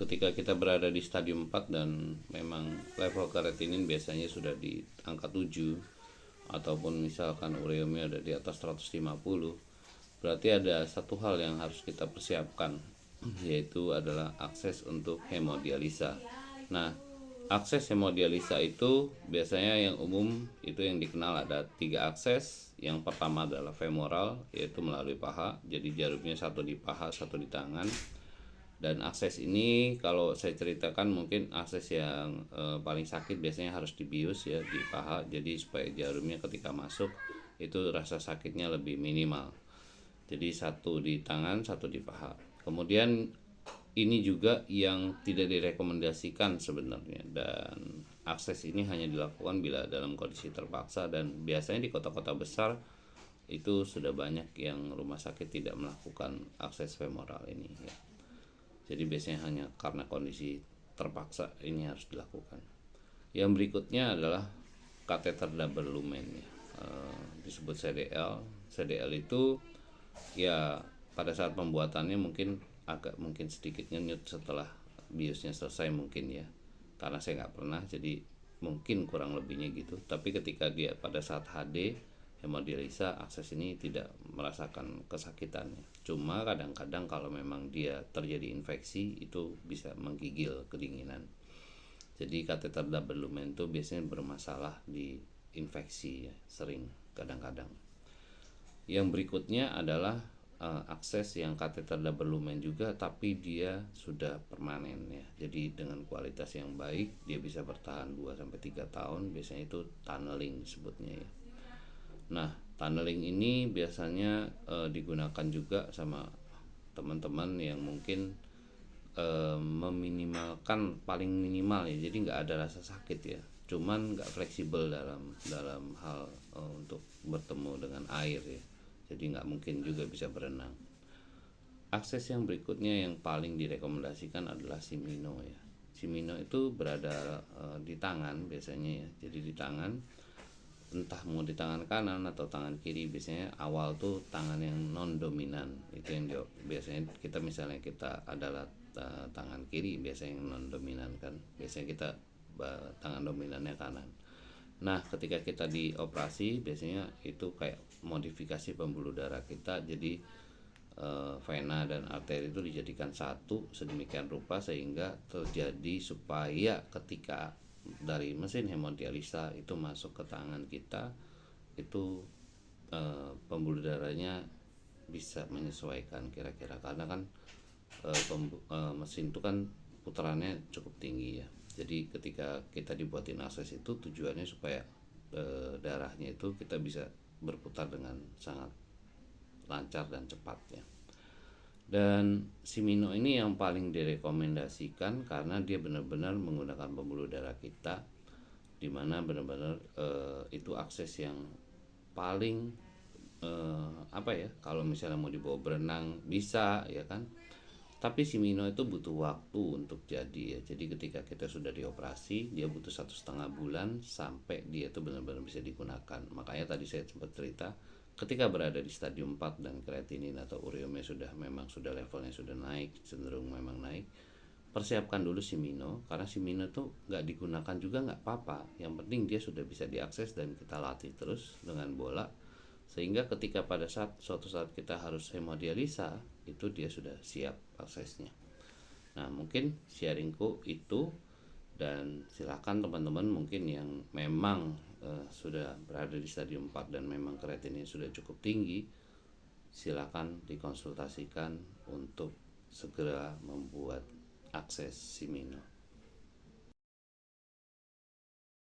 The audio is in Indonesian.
ketika kita berada di stadium 4 dan memang level kreatinin biasanya sudah di angka 7 ataupun misalkan ureumnya ada di atas 150, berarti ada satu hal yang harus kita persiapkan, yaitu adalah akses untuk hemodialisa. Nah, akses hemodialisa itu biasanya yang umum itu yang dikenal ada 3 akses. Yang pertama adalah femoral, yaitu melalui paha, jadi jarumnya satu di paha, satu di tangan. Dan akses ini kalau saya ceritakan mungkin akses yang paling sakit biasanya harus dibius ya di paha, jadi supaya jarumnya ketika masuk itu rasa sakitnya lebih minimal. Jadi satu di tangan, satu di paha. Kemudian ini juga yang tidak direkomendasikan sebenarnya, dan akses ini hanya dilakukan bila dalam kondisi terpaksa, dan biasanya di kota-kota besar itu sudah banyak yang rumah sakit tidak melakukan akses femoral ini ya. Jadi biasanya hanya karena kondisi terpaksa ini harus dilakukan. Yang berikutnya adalah kateter double lumen ya. Disebut CDL. CDL itu ya pada saat pembuatannya mungkin sedikit ngenyut setelah biusnya selesai mungkin ya. Karena saya nggak pernah, jadi mungkin kurang lebihnya gitu. Tapi ketika dia pada saat HD hemodialisa, akses ini tidak merasakan kesakitannya. Cuma kadang-kadang kalau memang dia terjadi infeksi itu bisa menggigil kedinginan. Jadi kateter double lumen itu biasanya bermasalah di infeksi ya, sering kadang-kadang. Yang berikutnya adalah akses yang kateter double lumen juga, tapi dia sudah permanen ya. Jadi dengan kualitas yang baik dia bisa bertahan 2-3 tahun, biasanya itu tunneling sebutnya ya. Nah, tunneling ini biasanya digunakan juga sama teman-teman yang mungkin meminimalkan paling minimal ya, jadi nggak ada rasa sakit ya, cuman nggak fleksibel dalam hal untuk bertemu dengan air ya, jadi nggak mungkin juga bisa berenang. Akses yang berikutnya yang paling direkomendasikan adalah Shimino ya. Shimino itu berada di tangan biasanya ya, jadi di tangan, entah mau di tangan kanan atau tangan kiri. Biasanya awal tuh tangan yang non dominan itu yang biasanya kita, misalnya kita adalah tangan kiri biasanya yang non dominan kan, biasanya kita tangan dominannya kanan. Nah, ketika kita dioperasi biasanya itu kayak modifikasi pembuluh darah kita, jadi vena dan arteri itu dijadikan satu sedemikian rupa sehingga terjadi supaya ketika dari mesin hemodialisa itu masuk ke tangan kita itu pembuluh darahnya bisa menyesuaikan kira-kira, karena kan mesin itu kan putarannya cukup tinggi ya. Jadi ketika kita dibuatin akses itu tujuannya supaya darahnya itu kita bisa berputar dengan sangat lancar dan cepat ya. Dan Shimino ini yang paling direkomendasikan karena dia benar-benar menggunakan pembuluh darah kita, dimana benar-benar itu akses yang paling kalau misalnya mau dibawa berenang bisa ya kan, tapi Shimino itu butuh waktu untuk jadi ya. Jadi ketika kita sudah dioperasi dia butuh 1,5 bulan sampai dia itu benar-benar bisa digunakan. Makanya tadi saya sempat cerita, ketika berada di stadium 4 dan kreatinin atau ureumnya sudah levelnya sudah naik, cenderung memang naik, persiapkan dulu Shimino, karena Shimino tuh nggak digunakan juga nggak apa-apa, yang penting dia sudah bisa diakses dan kita latih terus dengan bola, sehingga ketika pada suatu saat kita harus hemodialisa itu dia sudah siap aksesnya. Nah, mungkin sharingku itu, dan silakan teman-teman mungkin yang memang sudah berada di stadium 4 dan memang kreatinnya sudah cukup tinggi, silakan dikonsultasikan untuk segera membuat akses Shimino.